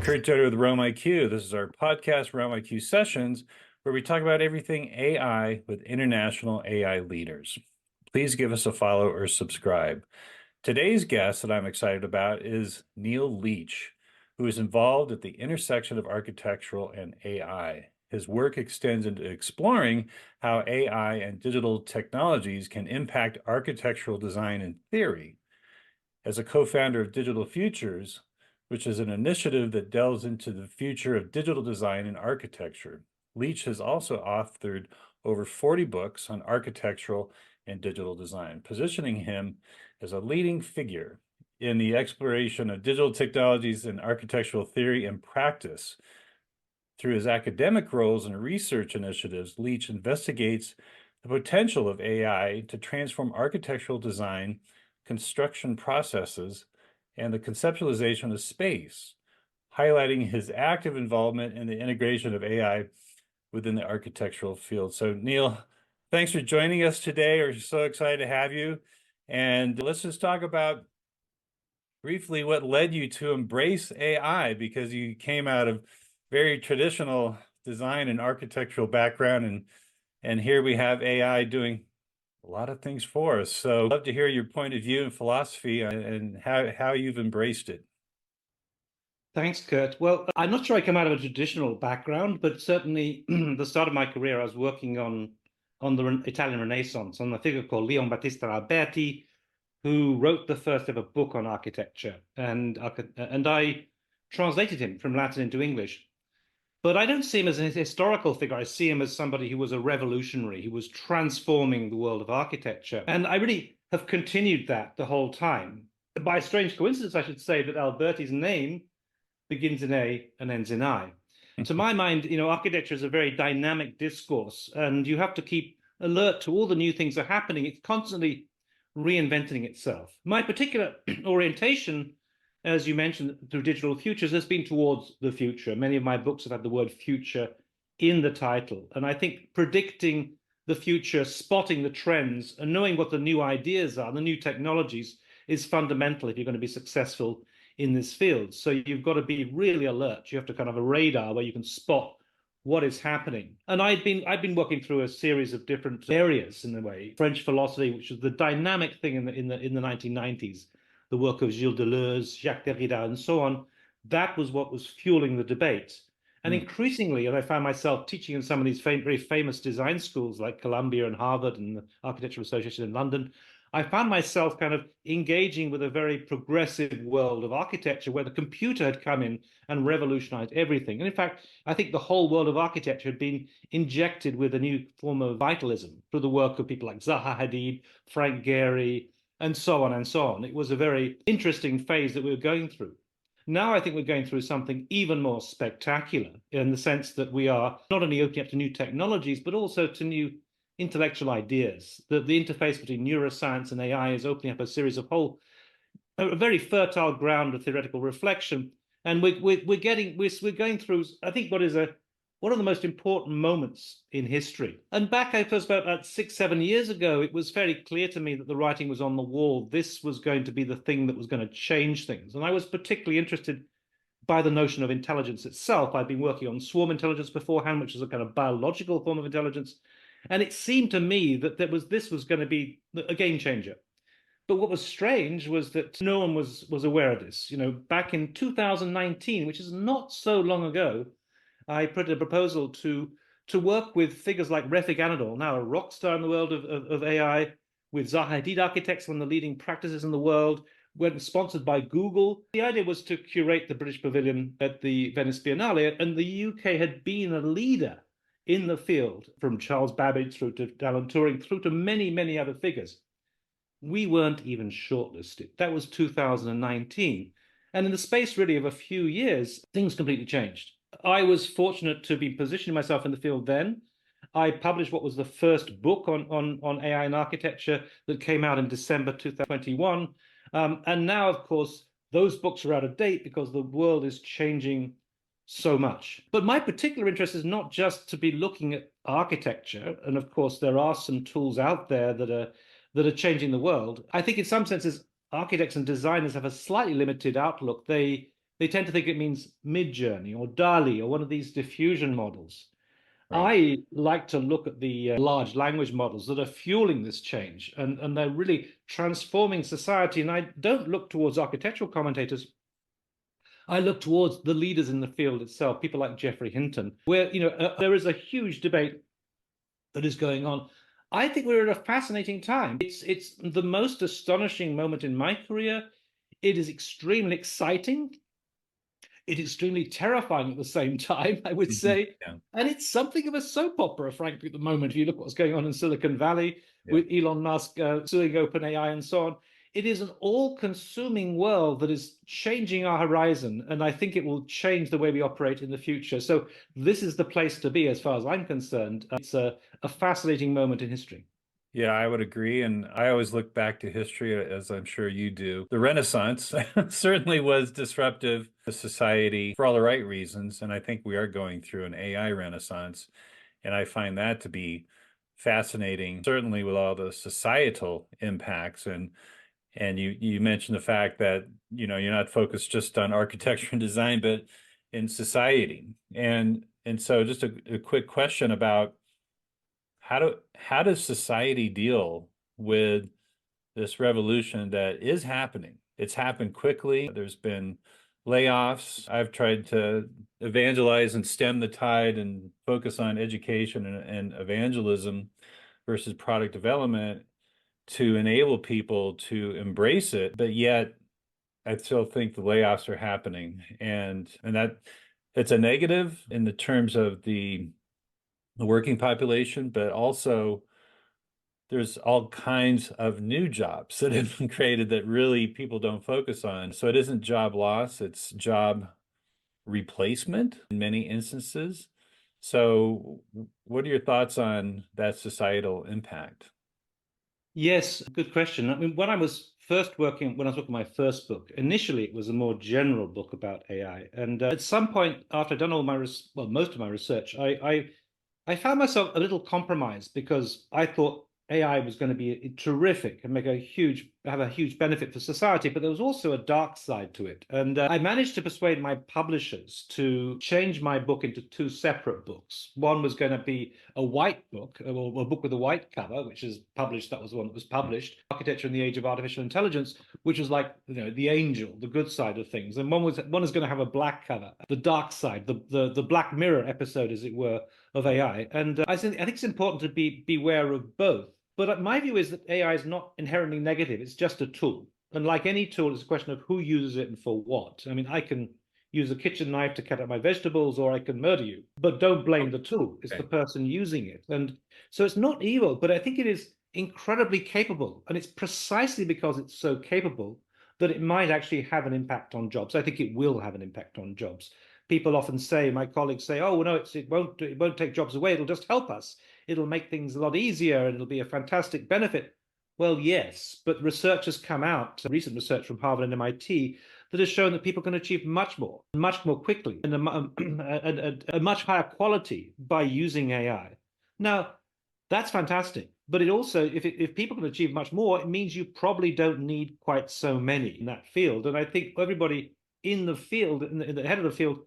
Kurt Joder with RealmIQ. This is our podcast, RealmIQ Sessions, where we talk about everything AI with international AI leaders. Please give us a follow or subscribe. Today's guest that I'm excited about is Neil Leach, who is involved at the intersection of architectural and AI. His work extends into exploring how AI and digital technologies can impact architectural design and theory. As a co-founder of DigitalFUTURES, which is an initiative that delves into the future of digital design and architecture, Leach has also authored over 40 books on architectural and digital design, positioning him as a leading figure in the exploration of digital technologies and architectural theory and practice. Through his academic roles and research initiatives, Leach investigates the potential of AI to transform architectural design, construction processes, and the conceptualization of space, highlighting his active involvement in the integration of AI within the architectural field. So, Neil, thanks for joining us today. We're so excited to have you. And let's just talk about briefly what led you to embrace AI, because you came out of very traditional design and architectural background, and here we have AI doing a lot of things for us. So I'd love to hear your point of view and philosophy and how you've embraced it. Thanks, Kurt. Well, I'm not sure I come out of a traditional background, but certainly the start of my career, I was working on the Italian Renaissance, on a figure called Leon Battista Alberti, who wrote the first ever book on architecture. And I translated him from Latin into English. But I don't see him as a historical figure. I see him as somebody who was a revolutionary, who was transforming the world of architecture. And I really have continued that the whole time. By a strange coincidence, I should say that Alberti's name begins in A and ends in I. To my mind, architecture is a very dynamic discourse, and you have to keep alert to all the new things that are happening. It's constantly reinventing itself. My particular orientation, as you mentioned, through DigitalFUTURES, has been towards the future. Many of my books have had the word future in the title. And I think predicting the future, spotting the trends, and knowing what the new ideas are, the new technologies, is fundamental if you're going to be successful in this field. So you've got to be really alert. You have to kind of have a radar where you can spot what is happening. And I've been working through a series of different areas in a way. French philosophy, which was the dynamic thing in the 1990s, the work of Gilles Deleuze, Jacques Derrida, and so on. That was what was fueling the debate. And increasingly, as I found myself teaching in some of these very famous design schools like Columbia and Harvard and the Architectural Association in London, I found myself kind of engaging with a very progressive world of architecture where the computer had come in and revolutionized everything. And in fact, I think the whole world of architecture had been injected with a new form of vitalism through the work of people like Zaha Hadid, Frank Gehry, and so on and so on. It was a very interesting phase that we were going through. Now I think we're going through something even more spectacular in the sense that we are not only opening up to new technologies, but also to new intellectual ideas. The interface between neuroscience and AI is opening up a series of a very fertile ground of theoretical reflection. And we're going through, I think, what is one of the most important moments in history. And back, I suppose, about 6-7 years ago, it was fairly clear to me that the writing was on the wall. This was going to be the thing that was going to change things. And I was particularly interested by the notion of intelligence itself. I'd been working on swarm intelligence beforehand, which is a kind of biological form of intelligence. And it seemed to me that this was going to be a game changer. But what was strange was that no one was aware of this. Back in 2019, which is not so long ago, I put a proposal to work with figures like Refik Anadol, now a rock star in the world of AI, with Zaha Hadid architects, one of the leading practices in the world, went sponsored by Google. The idea was to curate the British Pavilion at the Venice Biennale, and the UK had been a leader in the field, from Charles Babbage through to Alan Turing, through to many, many other figures. We weren't even shortlisted. That was 2019. And in the space really of a few years, things completely changed. I was fortunate to be positioning myself in the field then. I published what was the first book on AI and architecture that came out in December 2021. And now, of course, those books are out of date because the world is changing so much. But my particular interest is not just to be looking at architecture. And of course, there are some tools out there that are changing the world. I think in some senses, architects and designers have a slightly limited outlook. They they tend to think it means Mid-Journey or DALI or one of these diffusion models. Right. I like to look at the large language models that are fueling this change, and they're really transforming society. And I don't look towards architectural commentators. I look towards the leaders in the field itself, people like Geoffrey Hinton, where there is a huge debate that is going on. I think we're at a fascinating time. It's the most astonishing moment in my career. It is extremely exciting. It's extremely terrifying at the same time, I would Mhm. say. Yeah. And it's something of a soap opera, frankly, at the moment. If you look what's going on in Silicon Valley Yeah. with Elon Musk suing OpenAI and so on, it is an all-consuming world that is changing our horizon, and I think it will change the way we operate in the future. So this is the place to be, as far as I'm concerned. It's a fascinating moment in history. Yeah, I would agree. And I always look back to history, as I'm sure you do. The Renaissance certainly was disruptive to society for all the right reasons. And I think we are going through an AI renaissance. And I find that to be fascinating, certainly with all the societal impacts. And you mentioned the fact that, you're not focused just on architecture and design, but in society. And so just a quick question about how does society deal with this revolution that is happening? It's happened quickly. There's been layoffs. I've tried to evangelize and stem the tide and focus on education and evangelism versus product development to enable people to embrace it. But yet, I still think the layoffs are happening, and that it's a negative in the terms of the working population, but also there's all kinds of new jobs that have been created that really people don't focus on. So it isn't job loss, it's job replacement in many instances. So, what are your thoughts on that societal impact? Yes, good question. I mean, when I was when I was working on my first book, initially it was a more general book about AI. And at some point, after I'd done most of my research, I found myself a little compromised because I thought AI was going to be terrific and have a huge benefit for society, but there was also a dark side to it. And I managed to persuade my publishers to change my book into two separate books. One was going to be a white book, or a book with a white cover, which is published. That was the one that was published, Architecture in the Age of Artificial Intelligence, which was like the angel, the good side of things. And one is going to have a black cover, the dark side, the Black Mirror episode, as it were, of AI. And I think it's important to beware of both. But my view is that AI is not inherently negative. It's just a tool. And like any tool, it's a question of who uses it and for what. I mean, I can use a kitchen knife to cut up my vegetables, or I can murder you. But don't blame the tool. It's the Okay. person using it. And so it's not evil, but I think it is incredibly capable. And it's precisely because it's so capable that it might actually have an impact on jobs. I think it will have an impact on jobs. People often say, my colleagues say, "Oh, no, it won't take jobs away. It'll just help us. It'll make things a lot easier, and it'll be a fantastic benefit." Well, yes, but research has come out, recent research from Harvard and MIT, that has shown that people can achieve much more quickly, and a much higher quality by using AI. Now, that's fantastic. But it also, if people can achieve much more, it means you probably don't need quite so many in that field. And I think everybody in the field, in the head of the field,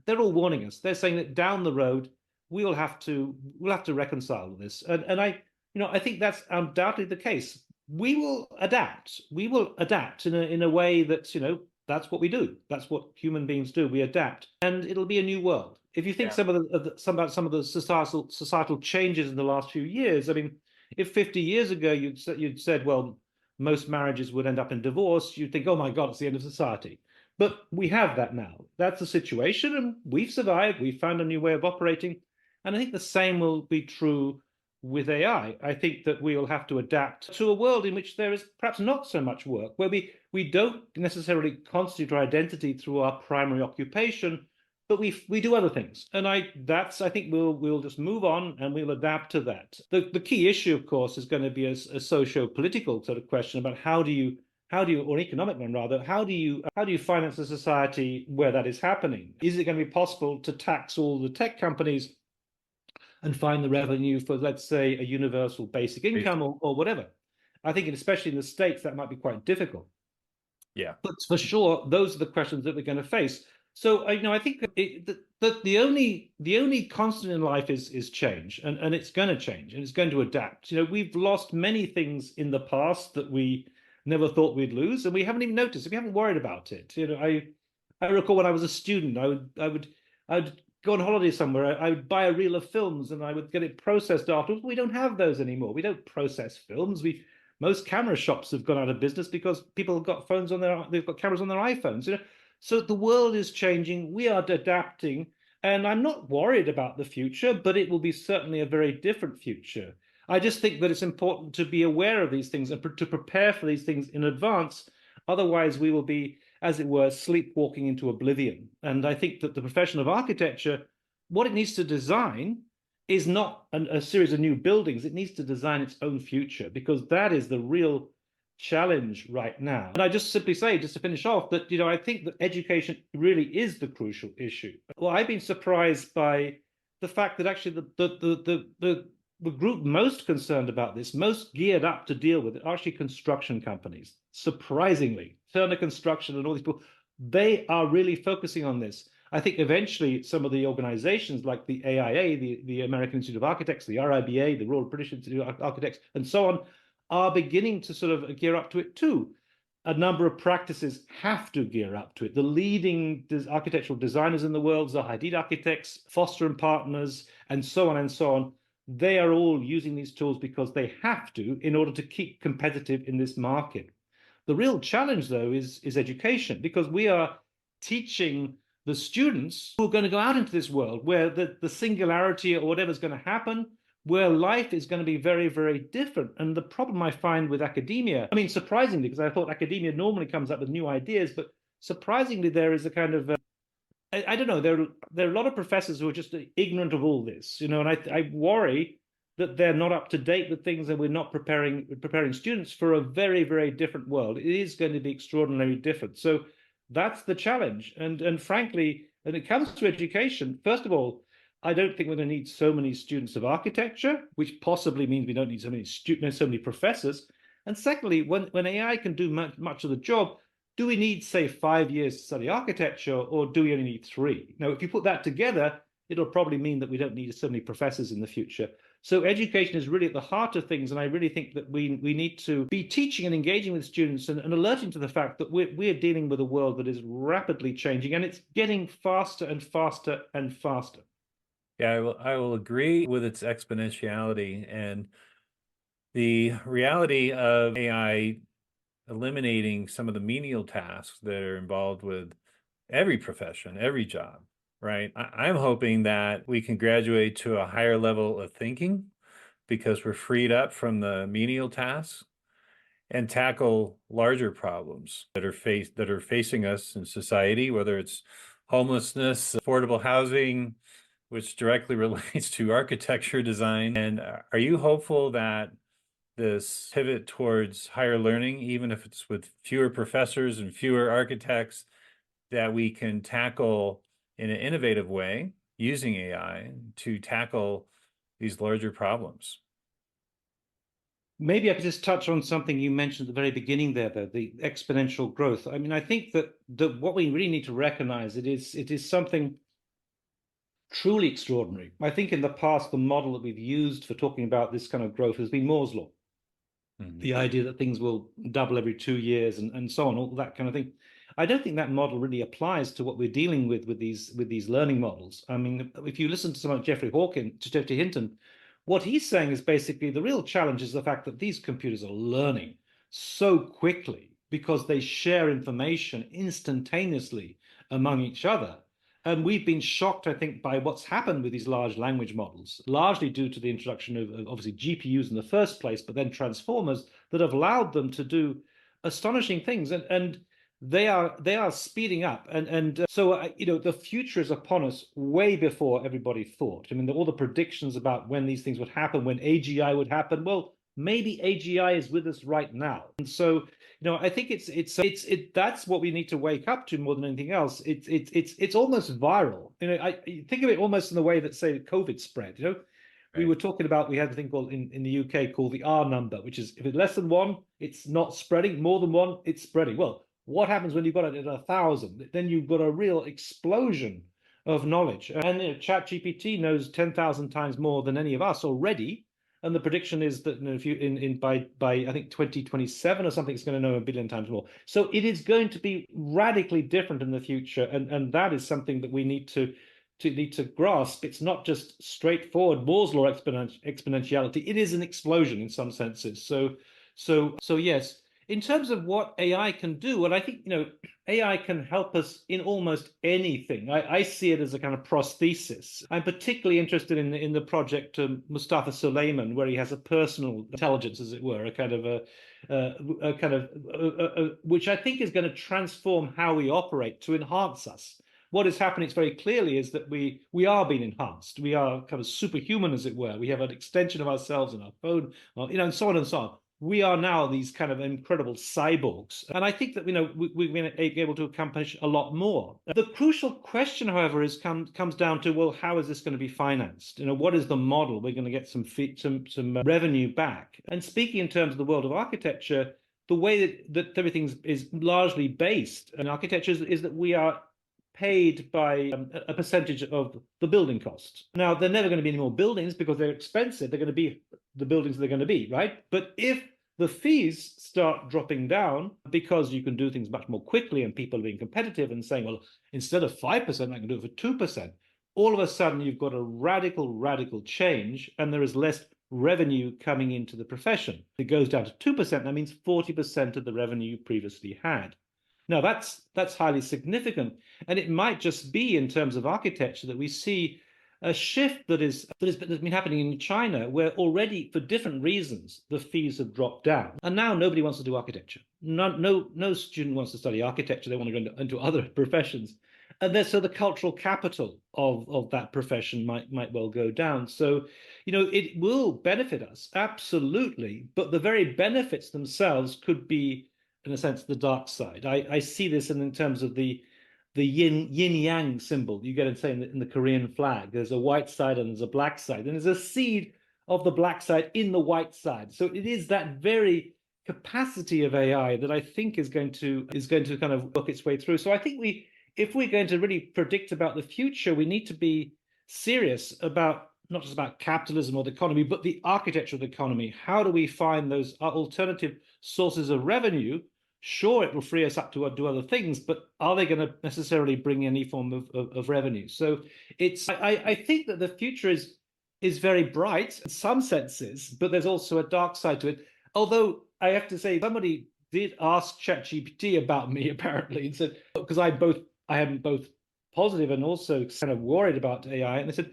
they're all warning us. They're saying that down the road we'll have to reconcile this. And I think that's undoubtedly the case. We will adapt. We will adapt in a way that's that's what we do. That's what human beings do. We adapt, and it'll be a new world. If you think Yeah. some of the societal changes in the last few years, I mean, if 50 years ago you'd said, well, most marriages would end up in divorce, you'd think, oh my God, it's the end of society. But we have that now. That's the situation, and we've survived. We've found a new way of operating. And I think the same will be true with AI. I think that we will have to adapt to a world in which there is perhaps not so much work, where we don't necessarily constitute our identity through our primary occupation, but we do other things. And I think we'll just move on and we'll adapt to that. The key issue, of course, is going to be a socio-political sort of question about or economic one rather, how do you finance a society where that is happening? Is it going to be possible to tax all the tech companies and find the revenue for, let's say, a universal basic income or whatever? I think, especially in the States, that might be quite difficult. Yeah. But for sure, those are the questions that we're going to face. So I think that the only constant in life is change, and it's going to change, and it's going to adapt. We've lost many things in the past that we never thought we'd lose, and we haven't even noticed. We haven't worried about it. I recall when I was a student, I would go on holiday somewhere. I would buy a reel of films, and I would get it processed afterwards. We don't have those anymore. We don't process films. Most camera shops have gone out of business because people have got they've got cameras on their iPhones. So the world is changing. We are adapting, and I'm not worried about the future, but it will be certainly a very different future. I just think that it's important to be aware of these things and to prepare for these things in advance. Otherwise, we will be, as it were, sleepwalking into oblivion. And I think that the profession of architecture, what it needs to design is not a series of new buildings. It needs to design its own future, because that is the real challenge right now. And I just simply say, just to finish off, that I think that education really is the crucial issue. Well, I've been surprised by the fact that actually the group most concerned about this, most geared up to deal with it, are actually construction companies. Surprisingly, Turner Construction and all these people, they are really focusing on this. I think eventually some of the organizations like the AIA, the American Institute of Architects, the RIBA, the Royal British Institute of Architects, and so on, are beginning to sort of gear up to it too. A number of practices have to gear up to it. The leading architectural designers in the world, Zaha Hadid Architects, Foster and Partners, and so on and so on, they are all using these tools because they have to in order to keep competitive in this market. The real challenge, though, is education, because we are teaching the students who are going to go out into this world where the singularity or whatever is going to happen, where life is going to be very, very different. And the problem I find with academia, I mean, surprisingly, because I thought academia normally comes up with new ideas, but surprisingly, there is a kind of I don't know. There are a lot of professors who are just ignorant of all this, and I worry that they're not up to date with things, and we're not preparing students for a very, very different world. It is going to be extraordinarily different. So that's the challenge. And frankly, when it comes to education, first of all, I don't think we're going to need so many students of architecture, which possibly means we don't need so many professors. And secondly, when AI can do much of the job, do we need, say, 5 years to study architecture, or do we only need 3? Now, if you put that together, it'll probably mean that we don't need so many professors in the future. So education is really at the heart of things, and I really think that we need to be teaching and engaging with students and alerting to the fact that we're dealing with a world that is rapidly changing, and it's getting faster and faster and faster. Yeah, I will agree with its exponentiality and the reality of AI eliminating some of the menial tasks that are involved with every profession, every job, right? I'm hoping that we can graduate to a higher level of thinking because we're freed up from the menial tasks and tackle larger problems that are facing us in society, whether it's homelessness, affordable housing, which directly relates to architecture design. And are you hopeful that this pivot towards higher learning, even if it's with fewer professors and fewer architects, that we can tackle in an innovative way using AI to tackle these larger problems? Maybe I could just touch on something you mentioned at the very beginning there, though, the exponential growth. I mean, I think that what we really need to recognize it is something truly extraordinary. I think in the past, the model that we've used for talking about this kind of growth has been Moore's law. The idea that things will double every 2 years and so on, all that kind of thing. I don't think that model really applies to what we're dealing with these learning models. I mean, if you listen to someone like Jeffrey Hinton, what he's saying is basically the real challenge is the fact that these computers are learning so quickly because they share information instantaneously among each other. And we've been shocked, I think, by what's happened with these large language models, largely due to the introduction of obviously GPUs in the first place, but then transformers that have allowed them to do astonishing things. And they are speeding up. So the future is upon us way before everybody thought. I mean, all the predictions about when these things would happen, when AGI would happen, well, maybe AGI is with us right now. And so I think that's what we need to wake up to more than anything else. It's almost viral. I think of it almost in the way that, say, COVID spread. We were talking about, we had a thing called in the UK called the R number, which is if it's less than 1, it's not spreading. More than 1, it's spreading. Well, What happens when you've got it at 1,000? Then you've got a real explosion of knowledge. And ChatGPT knows 10,000 times more than any of us already. And the prediction is that if you in by I think 2027 or something, it's going to know 1 billion times more. So it is going to be radically different in the future, and that is something that we need to grasp. It's not just straightforward Moore's law exponentiality. It is an explosion in some senses. So yes. In terms of what AI can do, well, I think AI can help us in almost anything. I see it as a kind of prosthesis. I'm particularly interested in the project Mustafa Suleyman, where he has a personal intelligence, as it were, a kind of which I think is going to transform how we operate to enhance us. What is happening very clearly is that we are being enhanced. We are kind of superhuman, as it were. We have an extension of ourselves in our phone, and so on and so on. We are now these kind of incredible cyborgs. And I think that we've been able to accomplish a lot more. The crucial question, however, comes down to, well, how is this going to be financed? What is the model? We're going to get some revenue back. And speaking in terms of the world of architecture, the way that everything is largely based in architecture is that we are paid by a percentage of the building costs. Now, they're never going to be any more buildings because they're expensive. They're going to be the buildings they're going to be, right? But if the fees start dropping down because you can do things much more quickly and people are being competitive and saying, well, instead of 5%, I can do it for 2%. All of a sudden, you've got a radical change, and there is less revenue coming into the profession. If it goes down to 2%, that means 40% of the revenue you previously had. Now, that's highly significant. And it might just be in terms of architecture that we see a shift that's been happening in China, where already for different reasons the fees have dropped down, and now nobody wants to do architecture. No student wants to study architecture. They want to go into other professions, and so the cultural capital of that profession might well go down. So, it will benefit us absolutely, but the very benefits themselves could be, in a sense, the dark side. I see this in terms of the yin yang symbol you get in the Korean flag. There's a white side and there's a black side, and there's a seed of the black side in the white side. So it is that very capacity of AI that I think is going to kind of work its way through. So I think if we're going to really predict about the future, we need to be serious about not just about capitalism or the economy, but the architecture of the economy. How do we find those alternative sources of revenue? Sure, it will free us up to do other things, but are they going to necessarily bring any form of revenue? So I think that the future is very bright in some senses, but there's also a dark side to it. Although I have to say, somebody did ask ChatGPT about me apparently, and said, because I am both positive and also kind of worried about AI, and they said,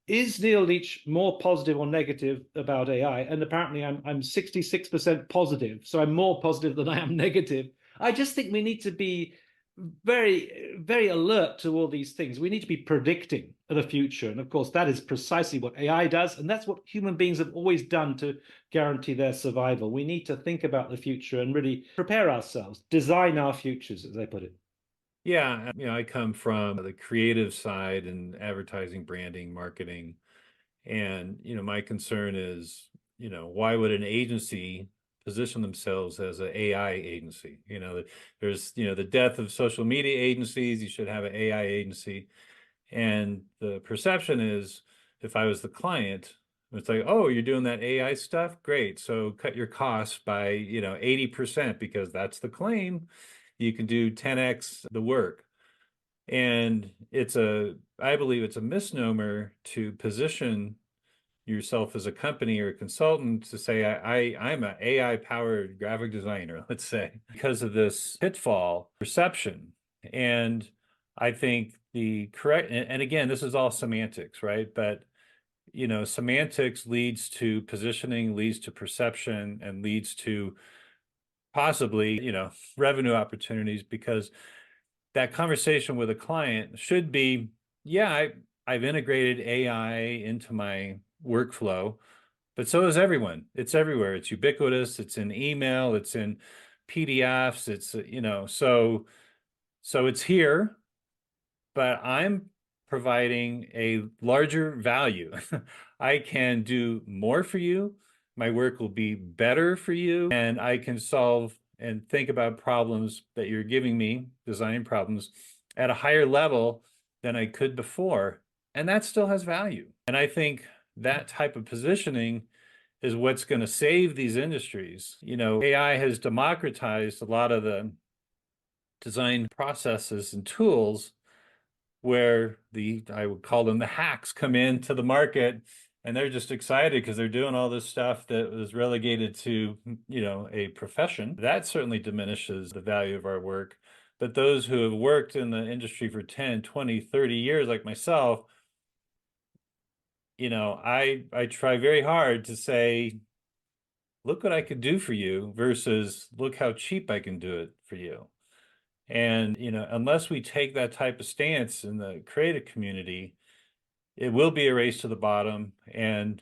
is Neil Leach more positive or negative about AI? And apparently I'm 66% positive. So I'm more positive than I am negative. I just think we need to be very, very alert to all these things. We need to be predicting the future. And of course, that is precisely what AI does. And that's what human beings have always done to guarantee their survival. We need to think about the future and really prepare ourselves, design our futures, as they put it. Yeah, I come from the creative side and advertising, branding, marketing. And, my concern is, why would an agency position themselves as an AI agency? There's, the death of social media agencies, you should have an AI agency. And the perception is, if I was the client, it's like, oh, you're doing that AI stuff? Great. So cut your costs by, 80% because that's the claim. You can do 10x the work. And I believe it's a misnomer to position yourself as a company or a consultant to say, I'm an AI powered graphic designer, let's say, because of this pitfall perception. And I think and again, this is all semantics, right? But, semantics leads to positioning, leads to perception, and leads to possibly, revenue opportunities, because that conversation with a client should be, yeah, I've integrated AI into my workflow, but so is everyone. It's everywhere. It's ubiquitous. It's in email. It's in PDFs. It's, so it's here, but I'm providing a larger value. I can do more for you. My work will be better for you, and I can solve and think about problems that you're giving me, designing problems at a higher level than I could before. And that still has value. And I think that type of positioning is what's going to save these industries. AI has democratized a lot of the design processes and tools where I would call them the hacks, come into the market, and they're just excited because they're doing all this stuff that was relegated to, a profession. That certainly diminishes the value of our work. But those who have worked in the industry for 10, 20, 30 years, like myself, I try very hard to say, look what I could do for you versus look how cheap I can do it for you. And, unless we take that type of stance in the creative community, it will be a race to the bottom. And,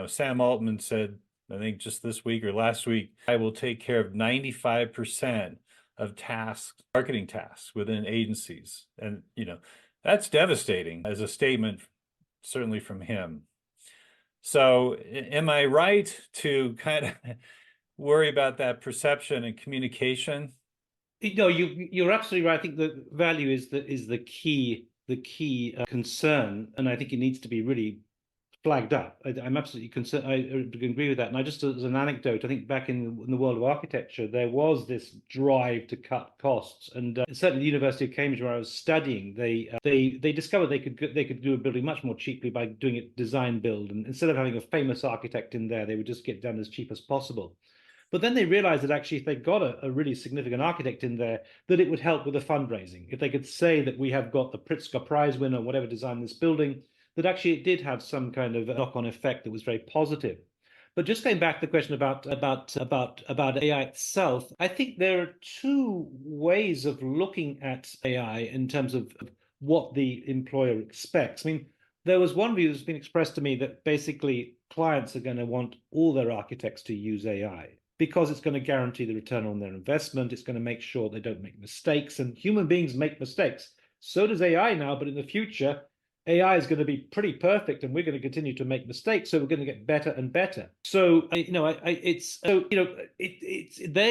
Sam Altman said, I think just this week or last week, I will take care of 95% of tasks, marketing tasks within agencies. And, that's devastating as a statement, certainly from him. So am I right to kind of worry about that perception and communication? No, you're absolutely right. I think the value is the key concern, and I think it needs to be really flagged up. I'm absolutely concerned. I agree with that. And I just as an anecdote, I think back in the world of architecture, there was this drive to cut costs, and certainly the University of Cambridge, where I was studying, they discovered they could do a building much more cheaply by doing it design build, and instead of having a famous architect in there, they would just get done as cheap as possible. But then they realized that actually, if they got a really significant architect in there, that it would help with the fundraising. If they could say that we have got the Pritzker Prize winner, whatever, designed this building, that actually it did have some kind of knock-on effect that was very positive. But just going back to the question about AI itself, I think there are two ways of looking at AI in terms of what the employer expects. I mean, there was one view that's been expressed to me that basically clients are going to want all their architects to use AI because it's going to guarantee the return on their investment. It's going to make sure they don't make mistakes. And human beings make mistakes. So does AI now, but in the future, AI is going to be pretty perfect, and we're going to continue to make mistakes. So we're going to get better and better. So they're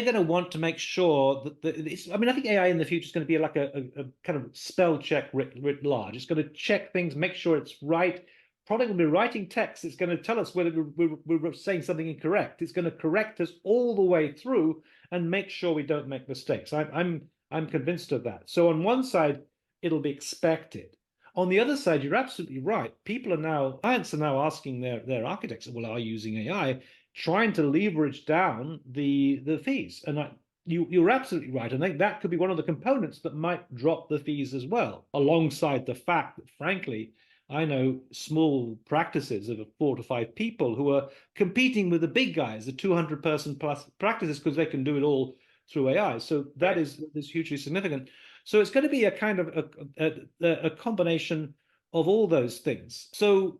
going to want to make sure that I mean, I think AI in the future is going to be like a kind of spell check writ large. It's going to check things, make sure it's right. Probably going to be writing text. It's going to tell us whether we're saying something incorrect. It's going to correct us all the way through and make sure we don't make mistakes. I'm convinced of that. So on one side, it'll be expected. On the other side, you're absolutely right. Clients are now asking their architects, well, are you using AI, trying to leverage down the fees. And you're absolutely right. And I think that could be one of the components that might drop the fees as well, alongside the fact that, frankly, I know small practices of 4 to 5 people who are competing with the big guys, the 200-person plus practices, because they can do it all through AI. So that is hugely significant. So it's going to be a kind of a combination of all those things. So,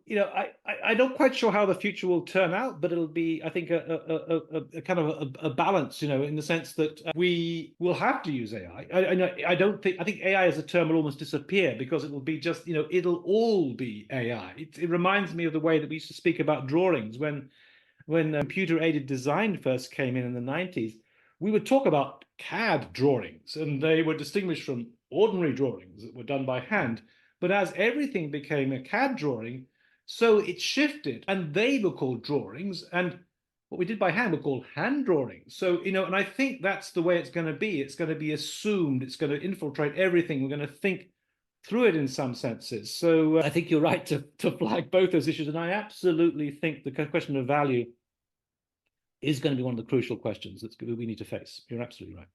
I'm not quite sure how the future will turn out, but it'll be, I think, a kind of a balance, in the sense that we will have to use AI. I think AI as a term will almost disappear because it will be just, it'll all be AI. It reminds me of the way that we used to speak about drawings when computer-aided design first came in the 90s. We would talk about CAD drawings, and they were distinguished from ordinary drawings that were done by hand. But as everything became a CAD drawing, so it shifted, and they were called drawings, and what we did by hand were called hand drawings. So, and I think that's the way it's going to be. It's going to be assumed. It's going to infiltrate everything. We're going to think through it in some senses. So I think you're right to flag both those issues, and I absolutely think the question of value is going to be one of the crucial questions that we need to face. You're absolutely right.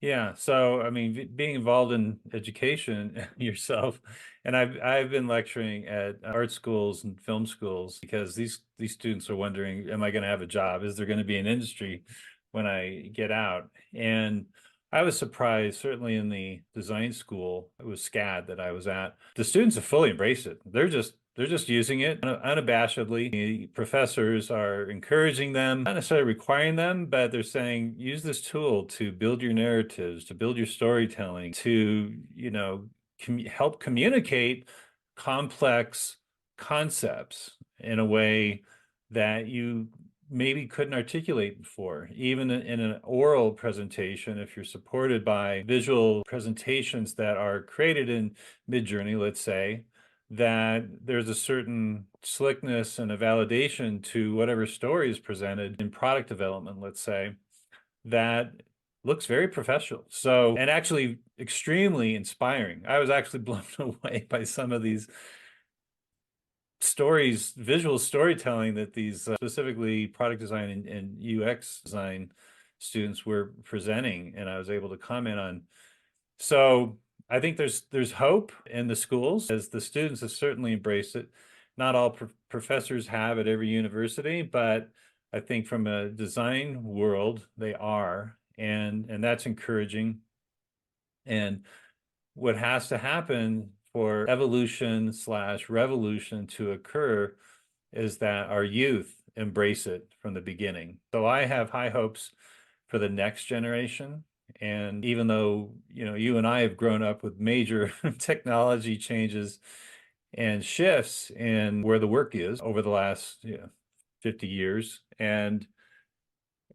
Yeah. So, I mean, being involved in education yourself, and I've been lecturing at art schools and film schools because these students are wondering, am I going to have a job? Is there going to be an industry when I get out? And I was surprised, certainly in the design school, it was SCAD that I was at. The students have fully embraced it. They're just using it unabashedly. The professors are encouraging them, not necessarily requiring them, but they're saying, use this tool to build your narratives, to build your storytelling, to, help communicate complex concepts in a way that you maybe couldn't articulate before. Even in an oral presentation, if you're supported by visual presentations that are created in Midjourney, let's say, that there's a certain slickness and a validation to whatever story is presented in product development, let's say, that looks very professional. So, and actually extremely inspiring. I was actually blown away by some of these stories, visual storytelling that these specifically product design and UX design students were presenting, and I was able to comment on. So I think there's hope in the schools, as the students have certainly embraced it. Not all professors have at every university, but I think from a design world they are, and that's encouraging. And what has to happen for evolution / revolution to occur is that our youth embrace it from the beginning. So I have high hopes for the next generation. And even though, you and I have grown up with major technology changes and shifts in where the work is over the last 50 years, and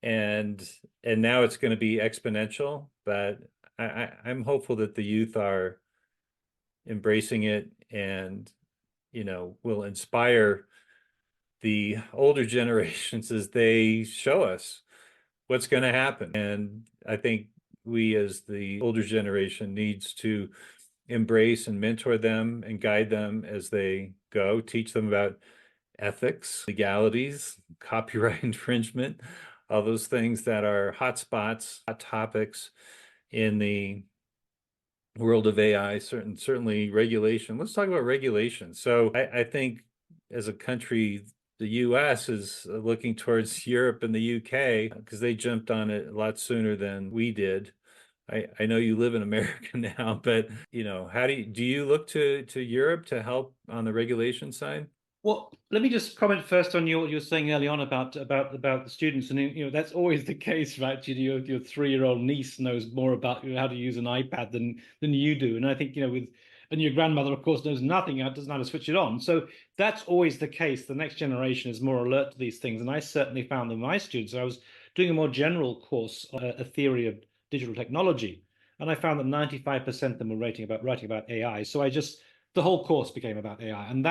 now it's going to be exponential, but I'm hopeful that the youth are embracing it and will inspire the older generations as they show us what's going to happen. And I think we, as the older generation, needs to embrace and mentor them and guide them as they go, teach them about ethics, legalities, copyright infringement, all those things that are hot spots, hot topics in the world of AI, certainly regulation. Let's talk about regulation. So I think as a country, the US is looking towards Europe and the UK because they jumped on it a lot sooner than we did. I know you live in America now, but how do you look to Europe to help on the regulation side? Well, let me just comment first on what you were saying early on about the students, and that's always the case, right? Your 3-year-old niece knows more about how to use an iPad than you do, and I think and your grandmother, of course, knows nothing, doesn't know how to switch it on. So that's always the case. The next generation is more alert to these things, and I certainly found that my students. I was doing a more general course, a theory of digital technology, and I found that 95% of them were writing about AI. So the whole course became about AI, and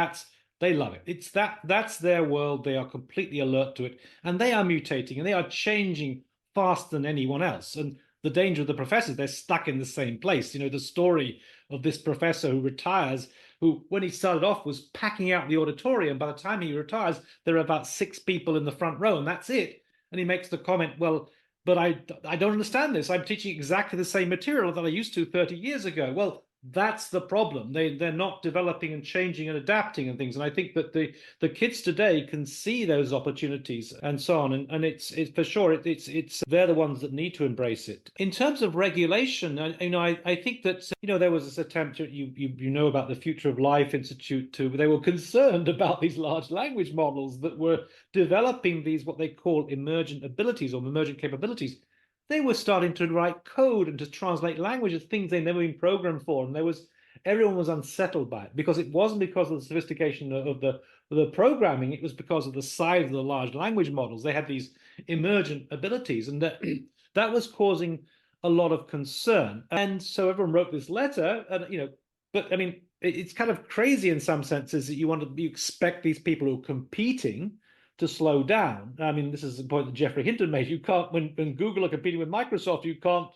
they love it. That's their world. They are completely alert to it, and they are mutating and they are changing faster than anyone else. And the danger of the professors, they're stuck in the same place. The story of this professor who retires, who, when he started off, was packing out the auditorium. By the time he retires, there are about 6 people in the front row, and that's it. And he makes the comment, well, but I don't understand this. I'm teaching exactly the same material that I used to 30 years ago. Well, that's the problem. They're not developing and changing and adapting and things. And I think that the kids today can see those opportunities and so on. And it's for sure it's they're the ones that need to embrace it. In terms of regulation, I think that there was this attempt you know about the Future of Life Institute too. They were concerned about these large language models that were developing these what they call emergent abilities or emergent capabilities. They were starting to write code and to translate languages, things they'd never been programmed for. And everyone was unsettled by it because it wasn't because of the sophistication of the programming, it was because of the size of the large language models. They had these emergent abilities, and that was causing a lot of concern. And so everyone wrote this letter, and but I mean, it's kind of crazy in some senses that you expect these people who are competing to slow down. I mean, this is the point that Jeffrey Hinton made. You can't, when Google are competing with Microsoft, you can't,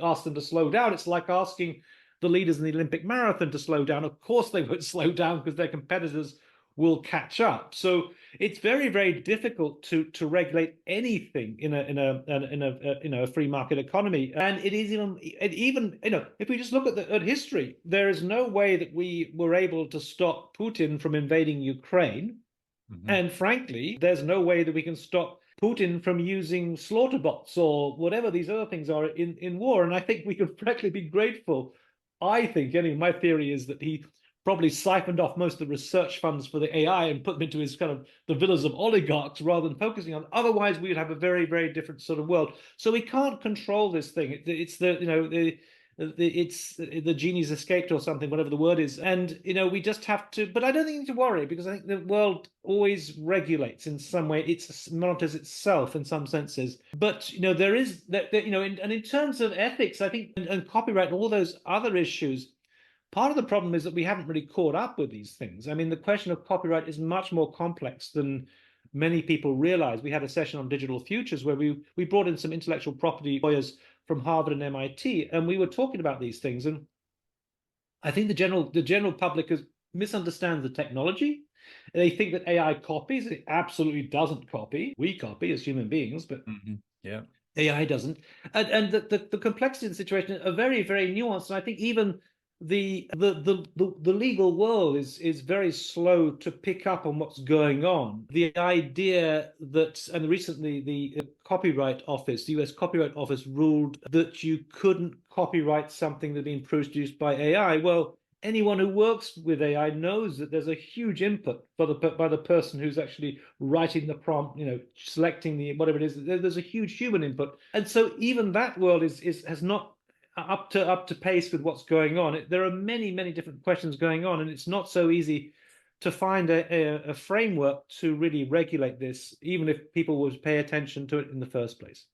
ask them to slow down. It's like asking the leaders in the Olympic marathon to slow down. Of course, they won't slow down because their competitors will catch up. So it's very, very difficult to regulate anything in a free market economy. And it is even if we just look at history, there is no way that we were able to stop Putin from invading Ukraine. And frankly, there's no way that we can stop Putin from using slaughter bots or whatever these other things are in war. And I think we can frankly be grateful. I think, anyway, my theory is that he probably siphoned off most of the research funds for the AI and put them into his kind of the villas of oligarchs rather than focusing on. Otherwise, we would have a very, very different sort of world. So we can't control this thing. It's the genie's escaped or something, whatever the word is. And we just have to. But I don't think you need to worry, because I think the world always regulates in some way. It monitors itself in some senses. But there is that, and in terms of ethics, I think, and copyright and all those other issues. Part of the problem is that we haven't really caught up with these things. I mean, the question of copyright is much more complex than many people realize. We had a session on digital futures where we brought in some intellectual property lawyers from Harvard and MIT, and we were talking about these things. And I think the general public misunderstands the technology. They think that AI copies. It absolutely doesn't copy. We copy as human beings, but Yeah. AI doesn't. And the complexity of the situation are very, very nuanced. And I think even the legal world is very slow to pick up on what's going on. The idea that, and recently the Copyright Office, the US Copyright Office, ruled that you couldn't copyright something that had been produced by AI. Well, anyone who works with AI knows that there's a huge input by the person who's actually writing the prompt, selecting the whatever it is. There's a huge human input, and so even that world has not up to pace with what's going on. There are many different questions going on, and it's not so easy to find a framework to really regulate this, even if people would pay attention to it in the first place.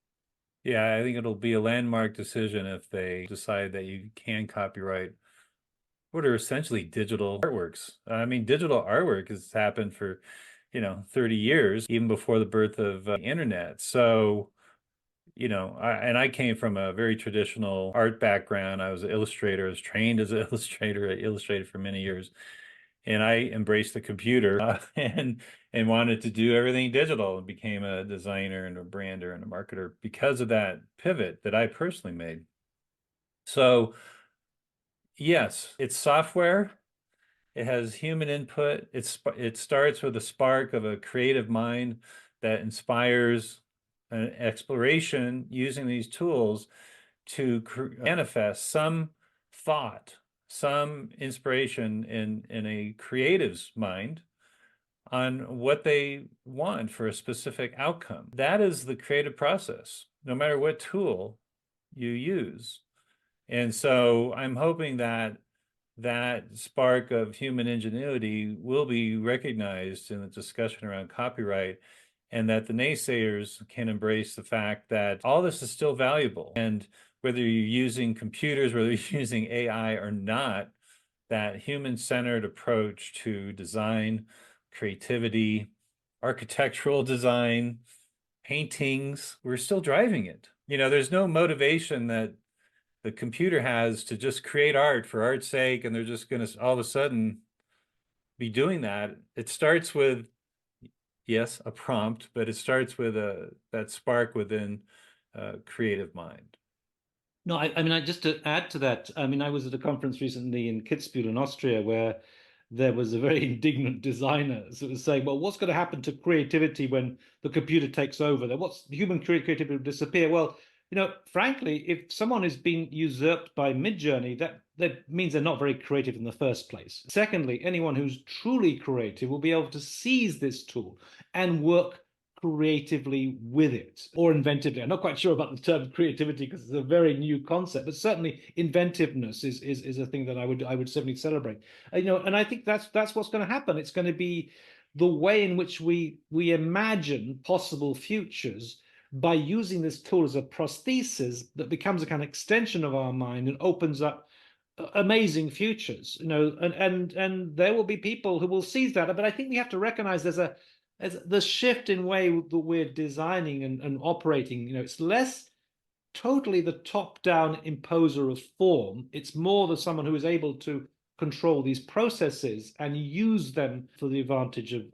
Yeah, I think it'll be a landmark decision if they decide that you can copyright what are essentially digital artworks. I mean, digital artwork has happened for, 30 years, even before the birth of the internet. So, I came from a very traditional art background. I was an illustrator. I was trained as an illustrator. I illustrated for many years, and I embraced the computer and wanted to do everything digital, and became a designer and a brander and a marketer because of that pivot that I personally made. So, yes, it's software. It has human input. It starts with a spark of a creative mind that inspires an exploration using these tools to manifest some thought, some inspiration in a creative's mind on what they want for a specific outcome. That is the creative process, no matter what tool you use. And so I'm hoping that spark of human ingenuity will be recognized in the discussion around copyright, and that the naysayers can embrace the fact that all this is still valuable. And whether you're using computers, whether you're using AI or not, that human-centered approach to design, creativity, architectural design, paintings, we're still driving it. There's no motivation that the computer has to just create art for art's sake, and they're just going to all of a sudden be doing that. It starts with, yes, a prompt, but it starts with that spark within a creative mind. No, I mean, just to add to that, I mean, I was at a conference recently in Kitzbühel in Austria where there was a very indignant designer who was saying, well, what's going to happen to creativity when the computer takes over? What's human creativity will disappear? Well, frankly, if someone is being usurped by Midjourney, that means they're not very creative in the first place. Secondly, anyone who's truly creative will be able to seize this tool and work creatively with it, or inventively. I'm not quite sure about the term creativity because it's a very new concept, but certainly inventiveness is a thing that I would certainly celebrate. And I think that's what's going to happen. It's going to be the way in which we imagine possible futures by using this tool as a prosthesis that becomes a kind of extension of our mind and opens up amazing futures. And there will be people who will seize that. But I think we have to recognize there's the shift in way that we're designing and operating. It's less totally the top-down imposer of form. It's more the someone who is able to control these processes and use them for the advantage of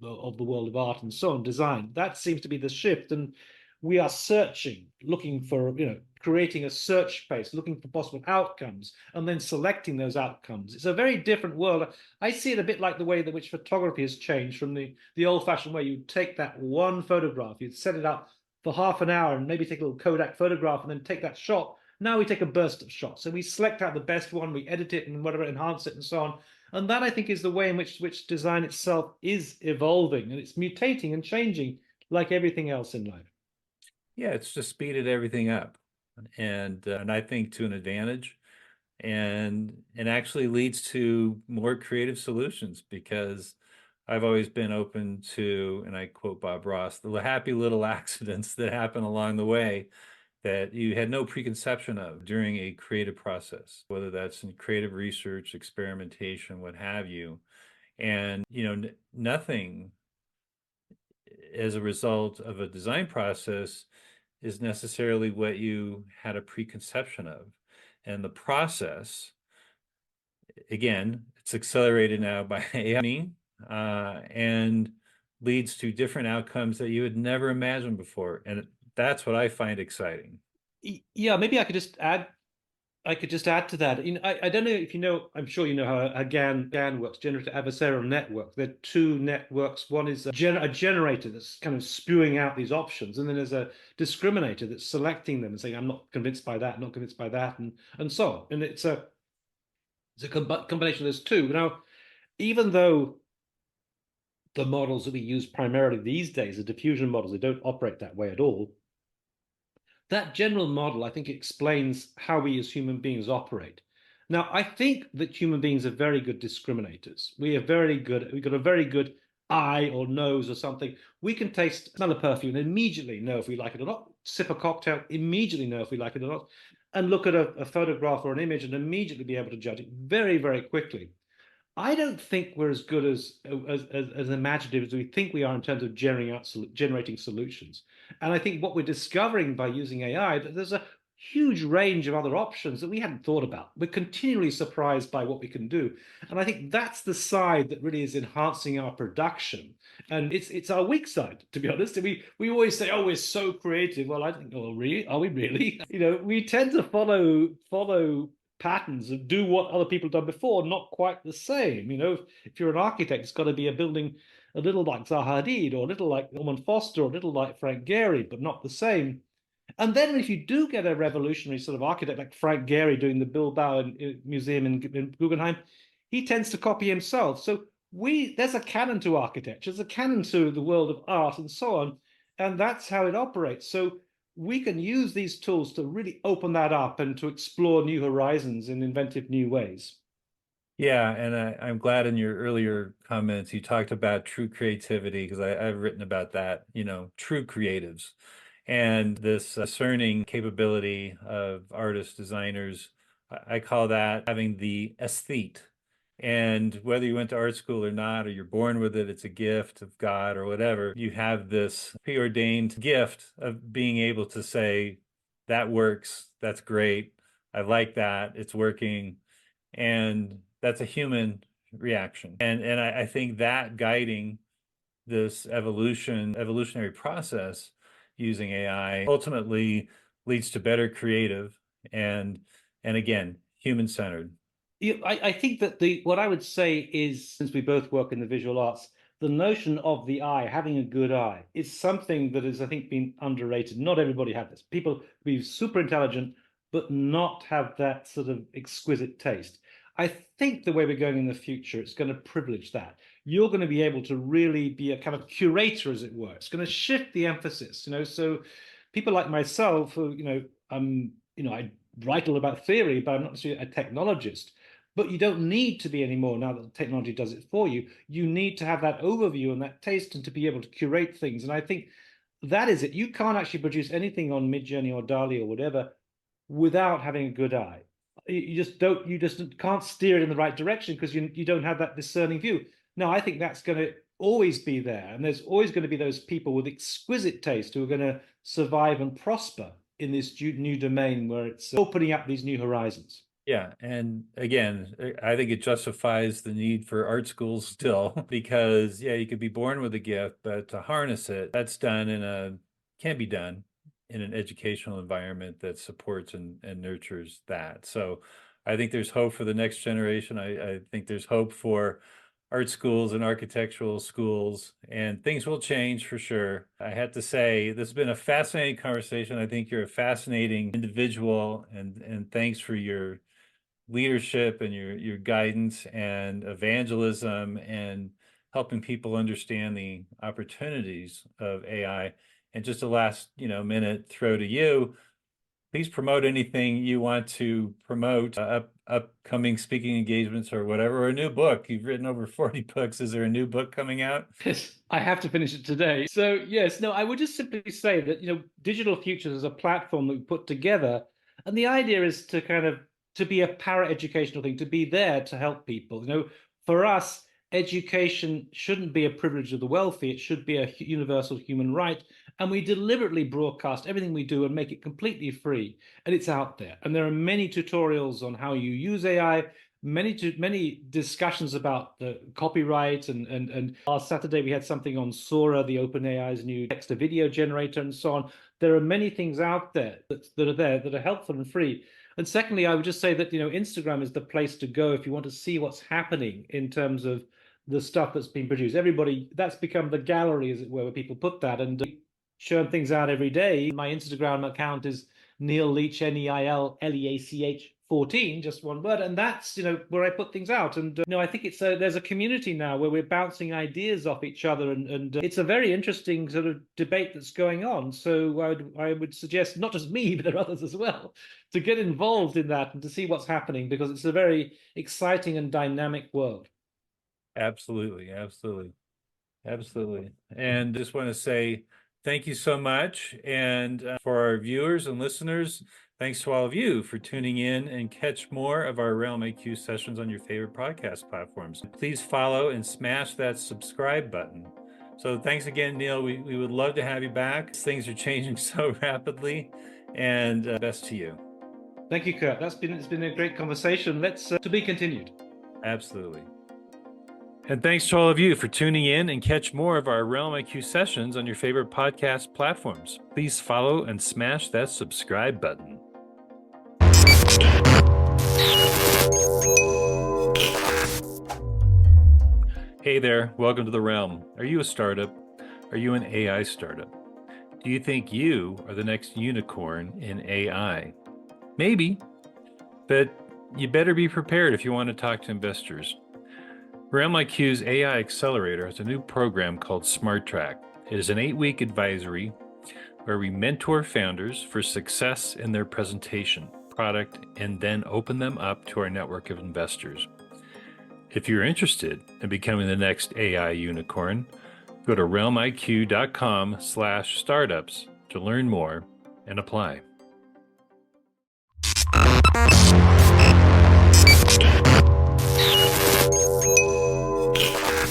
the world of art and so on, design. That seems to be the shift. And we are searching, looking for, creating a search space, looking for possible outcomes, and then selecting those outcomes. It's a very different world. I see it a bit like the way in which photography has changed from the old-fashioned way. You'd take that one photograph, you'd set it up for half an hour and maybe take a little Kodak photograph and then take that shot. Now we take a burst of shots. So we select out the best one, we edit it and whatever, enhance it and so on. And that, I think, is the way in which design itself is evolving, and it's mutating and changing like everything else in life. Yeah, it's just speeded everything up. and I think to an advantage, and actually leads to more creative solutions, because I've always been open to, and I quote Bob Ross, the happy little accidents that happen along the way that you had no preconception of during a creative process, whether that's in creative research, experimentation, what have you. And, nothing as a result of a design process is necessarily what you had a preconception of. And the process, again, it's accelerated now by AI, and leads to different outcomes that you had never imagined before. And that's what I find exciting. Yeah, maybe I could just add to that. I don't know if you know, I'm sure you know how a GAN works, generative adversarial network. There are two networks. One is a generator that's kind of spewing out these options, and then there's a discriminator that's selecting them and saying, I'm not convinced by that, not convinced by that, and so on. And it's a combination of those two. Now, even though the models that we use primarily these days are diffusion models, they don't operate that way at all. That general model, I think, explains how we as human beings operate. Now, I think that human beings are very good discriminators. We've got a very good eye or nose or something. We can smell a perfume and immediately know if we like it or not, sip a cocktail, immediately know if we like it or not, and look at a photograph or an image and immediately be able to judge it very, very quickly. I don't think we're as good as imaginative as we think we are in terms of generating solutions. And I think what we're discovering by using AI, that there's a huge range of other options that we hadn't thought about. We're continually surprised by what we can do. And I think that's the side that really is enhancing our production. And it's our weak side, to be honest. We always say, oh, we're so creative. Well, I think, oh, really? Are we really? We tend to follow patterns and do what other people have done before, not quite the same. If you're an architect, it's got to be a building a little like Zaha Hadid, or a little like Norman Foster, or a little like Frank Gehry, but not the same. And then if you do get a revolutionary sort of architect like Frank Gehry doing the Bilbao Museum in Guggenheim, he tends to copy himself. So there's a canon to architecture, there's a canon to the world of art and so on, and that's how it operates. So we can use these tools to really open that up and to explore new horizons in inventive new ways. Yeah, and I'm glad in your earlier comments you talked about true creativity, because I've written about that, true creatives, and this discerning capability of artists, designers. I call that having the aesthete. And whether you went to art school or not, or you're born with it, it's a gift of God or whatever, you have this preordained gift of being able to say, that works, that's great, I like that, it's working. And that's a human reaction. And I think that guiding this evolutionary process using AI ultimately leads to better creative and again, human-centered. I think that what I would say is, since we both work in the visual arts, the notion of the eye, having a good eye, is something that has, I think, been underrated. Not everybody has this. People be super intelligent, but not have that sort of exquisite taste. I think the way we're going in the future, it's going to privilege that. You're going to be able to really be a kind of curator, as it were. It's going to shift the emphasis, So people like myself, who, I write all about theory, but I'm not necessarily a technologist. But you don't need to be anymore now that the technology does it for you. You need to have that overview and that taste and to be able to curate things. And I think that is it. You can't actually produce anything on Midjourney or DALL-E or whatever without having a good eye. You just can't steer it in the right direction because you don't have that discerning view. Now, I think that's going to always be there. And there's always going to be those people with exquisite taste who are going to survive and prosper in this new domain where it's opening up these new horizons. Yeah, and again, I think it justifies the need for art schools still, because yeah, you could be born with a gift, but to harness it, can be done in an educational environment that supports and nurtures that. So I think there's hope for the next generation. I think there's hope for art schools and architectural schools, and things will change for sure. I have to say, this has been a fascinating conversation. I think you're a fascinating individual, and thanks for your leadership and your guidance and evangelism and helping people understand the opportunities of AI. And just the last, minute throw to you. Please promote anything you want to promote, upcoming speaking engagements or whatever, or a new book. You've written over 40 books. Is there a new book coming out? Yes, I have to finish it today. So yes, no, I would just simply say that, Digital Futures is a platform that we put together, and the idea is to kind of to be a para-educational thing, to be there to help people. For us, education shouldn't be a privilege of the wealthy. It should be a universal human right. And we deliberately broadcast everything we do and make it completely free. And it's out there. And there are many tutorials on how you use AI, many discussions about the copyright, and last Saturday we had something on Sora, the OpenAI's new text to video generator, and so on. There are many things out there that are helpful and free. And secondly, I would just say that Instagram is the place to go if you want to see what's happening in terms of the stuff that's been produced. Everybody, that's become the gallery, as it were, where people put that, and churn things out every day. My Instagram account is Neil Leach, NeilLeach 14, just one word, and that's where I put things out. And I think it's there's a community now where we're bouncing ideas off each other, and it's a very interesting sort of debate that's going on. So I would suggest, not just me, but there are others as well, to get involved in that and to see what's happening, because it's a very exciting and dynamic world. Absolutely, absolutely, absolutely. And just want to say thank you so much. And for our viewers and listeners, thanks to all of you for tuning in, and catch more of our RealmIQ sessions on your favorite podcast platforms. Please follow and smash that subscribe button. So thanks again, Neil. We would love to have you back. Things are changing so rapidly, and best to you. Thank you, Kurt. It's been a great conversation. Let's to be continued. Absolutely. And thanks to all of you for tuning in, and catch more of our RealmIQ sessions on your favorite podcast platforms. Please follow and smash that subscribe button. Hey there, welcome to the Realm. Are you a startup? Are you an AI startup? Do you think you are the next unicorn in AI? Maybe, but you better be prepared if you want to talk to investors. RealmIQ's AI Accelerator has a new program called Smart Track. It is an 8-week advisory where we mentor founders for success in their presentation, product, and then open them up to our network of investors. If you're interested in becoming the next AI unicorn, go to realmiq.com/startups to learn more and apply.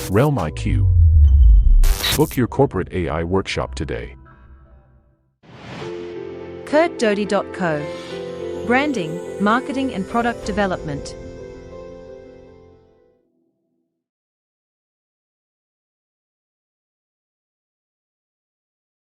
RealmIQ. Book your corporate AI workshop today. KurtDoty.co. Branding, marketing and product development.